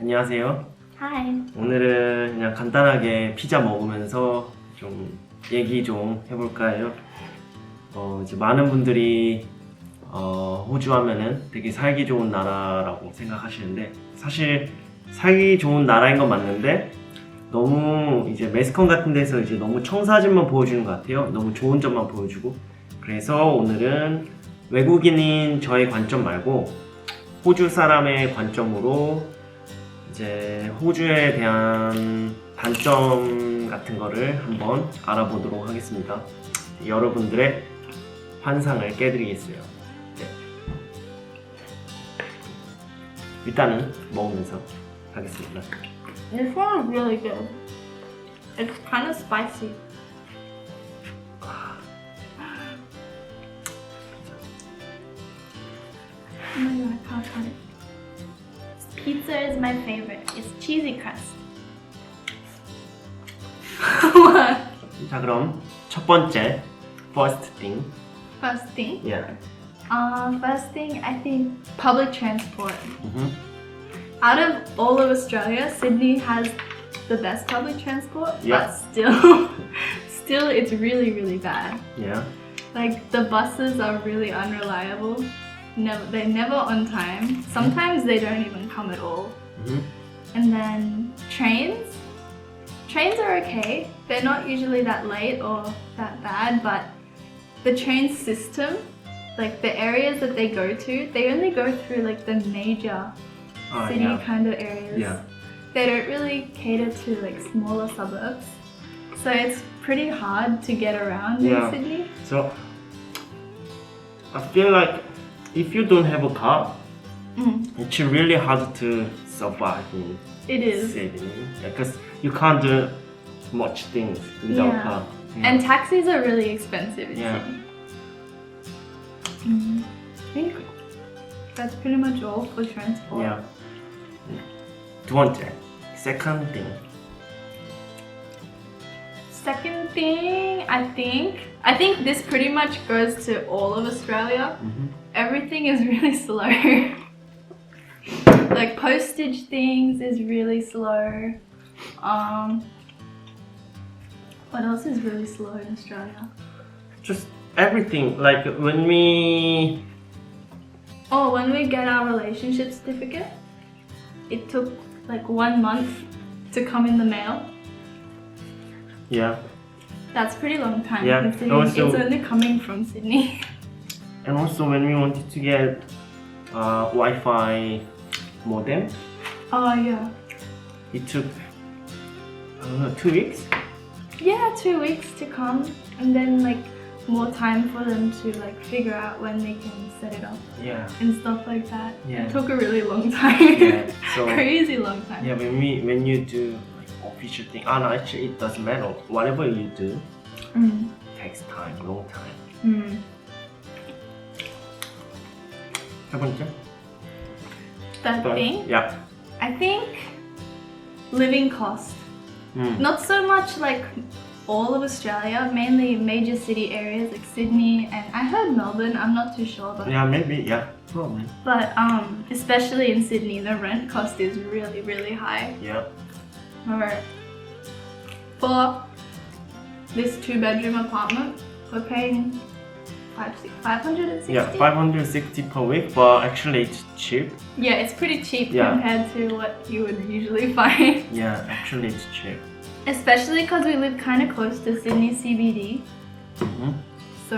안녕하세요. Hi. 오늘은 그냥 간단하게 피자 먹으면서 좀 얘기 좀 해볼까 해요. 이제 많은 분들이 호주 하면은 되게 살기 좋은 나라라고 생각하시는데 사실 살기 좋은 나라인 건 맞는데 너무 이제 매스컴 같은 데서 이제 너무 청사진만 보여주는 것 같아요. 너무 좋은 점만 보여주고. 그래서 오늘은 외국인인 저의 관점 말고 호주 사람의 관점으로 이제 호주에 대한 단점 같은 거를 한번 알아보도록 하겠습니다. 여러분들의 환상을 깨드리겠어요. 네. 일단은 먹으면서 하겠습니다. This one is really good. It's kind of spicy. Oh my god, I can't cut it. Pizza is my favorite. It's cheesy crust. What? 자, 그럼 첫 번째 first thing. First thing? Yeah. First thing, I think public transport. Mm-hmm. Out of all of Australia, Sydney has the best public transport, Yeah. but still it's really, really bad. Yeah. Like the buses are really unreliable. They're never on time. Sometimes they don't even come at all. Mm-hmm. And then trains are okay. They're not usually that late or that bad, but the train system, like the areas that they go to, they only go through like the major city yeah. kind of areas. Yeah. They don't really cater to like smaller suburbs. So it's pretty hard to get around Yeah. in Sydney. So I feel like if you don't have a car, it's really hard to survive in It is. Sydney because you can't do much things without Yeah. a car. And taxis are really expensive in Yeah. Sydney. I think that's pretty much all for transport. Yeah. 두 번째, second thing. Second thing, I think this pretty much goes to all of Australia. Everything is really slow. Like postage things is really slow. What else is really slow in Australia? Just everything. Like when we When we get our relationship certificate, it took like 1 month to come in the mail. yeah. That's pretty long time Yeah, considering also- it's only coming from Sydney. And also when we wanted to get Wi-Fi modem, Oh yeah. it took I don't know 2 weeks. Yeah, 2 weeks to come and then like more time for them to like figure out when they can set it up Yeah. and stuff like that. Yeah. It took a really long time. Yeah. So Crazy long time. yeah, when you do like official thing, no, actually it doesn't matter. Whatever you do takes time, long time. 세 번째. That thing, Yeah. I think living cost. Not so much like all of Australia, mainly major city areas like Sydney and I heard Melbourne, I'm not too sure, but Yeah, maybe. Yeah, probably. especially in Sydney, the rent cost is really, really high. Yeah. Or for this 2-bedroom apartment, we're paying 560. Yeah, 560 per week, but actually it's cheap. Yeah, it's pretty cheap Yeah. compared to what you would usually find. Yeah, actually it's cheap. Especially because we live kind of close to Sydney CBD. So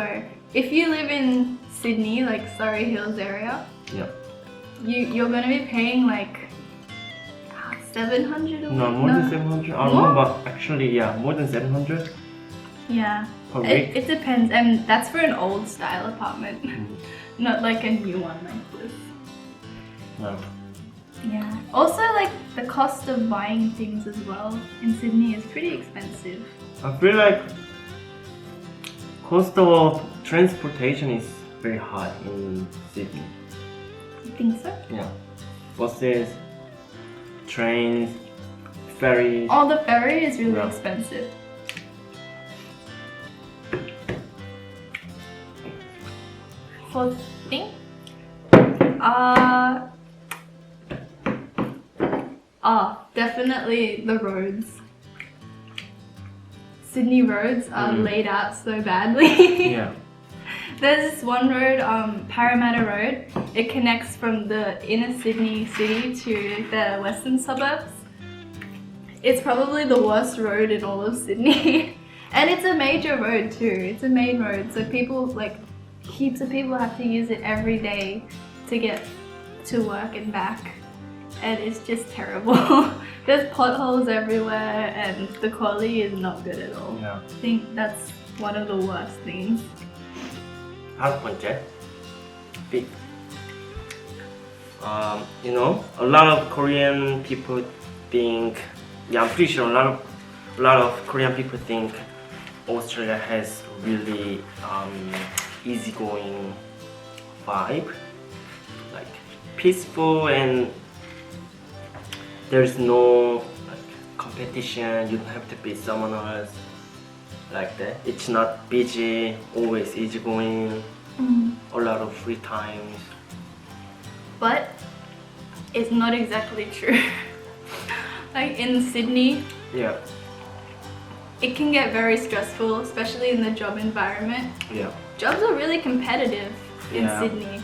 if you live in Sydney, like Surrey Hills area, Yeah. you're gonna be paying like 700 a week. No, more than 700. I don't know, but actually, yeah, more than 700 Yeah. per week. It depends, and that's for an old style apartment, not like a new one like this. No. Yeah. Also, like the cost of buying things as well in Sydney is pretty expensive. I feel like cost of transportation is very high in Sydney. You think so? Yeah, buses, trains, ferries. Oh, the ferry is really Yeah. expensive. Fourth thing, Oh, definitely the roads. Sydney roads are laid out so badly. Yeah. There's this one road, Parramatta Road. It connects from the inner Sydney city to the western suburbs. It's probably the worst road in all of Sydney. And it's a major road too. It's a main road. So people, like, heaps of people have to use it every day to get to work and back. And it's just terrible. There's potholes everywhere and the quality is not good at all. Yeah. I think that's one of the worst things. 다섯 번째. Big. You know, a lot of Korean people think. Yeah, I'm pretty sure a lot of Korean people think Australia has really easygoing vibe, like peaceful, and there's no like competition. You don't have to beat someone else like that. It's not busy, always easygoing, a lot of free times. But it's not exactly true. Like in Sydney, Yeah, it can get very stressful, especially in the job environment. yeah, Jobs are really competitive in Yeah. Sydney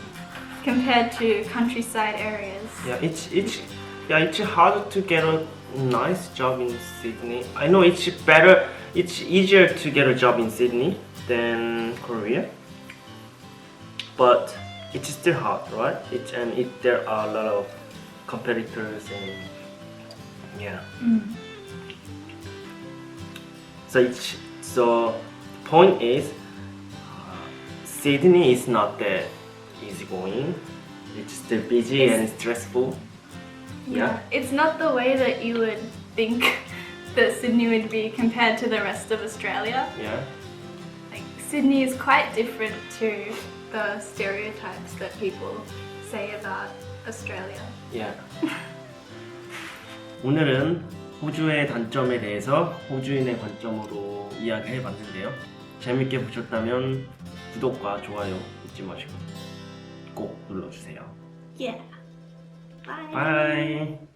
compared to countryside areas. yeah. It's hard to get a nice job in Sydney. I know it's better. It's easier to get a job in Sydney than Korea, but it's still hard, right? There are a lot of competitors and yeah. So the point is, Sydney is not that easygoing. It's still busy and stressful. Yeah. It's not the way that you would think that Sydney would be compared to the rest of Australia. Yeah. Like Sydney is quite different to the stereotypes that people say about Australia. Yeah. 오늘은 호주의 단점에 대해서 호주인의 관점으로 이야기해 봤는데요. 재밌게 보셨다면 구독과 좋아요 잊지 마시고 꼭 눌러주세요. Yeah. Bye. Bye.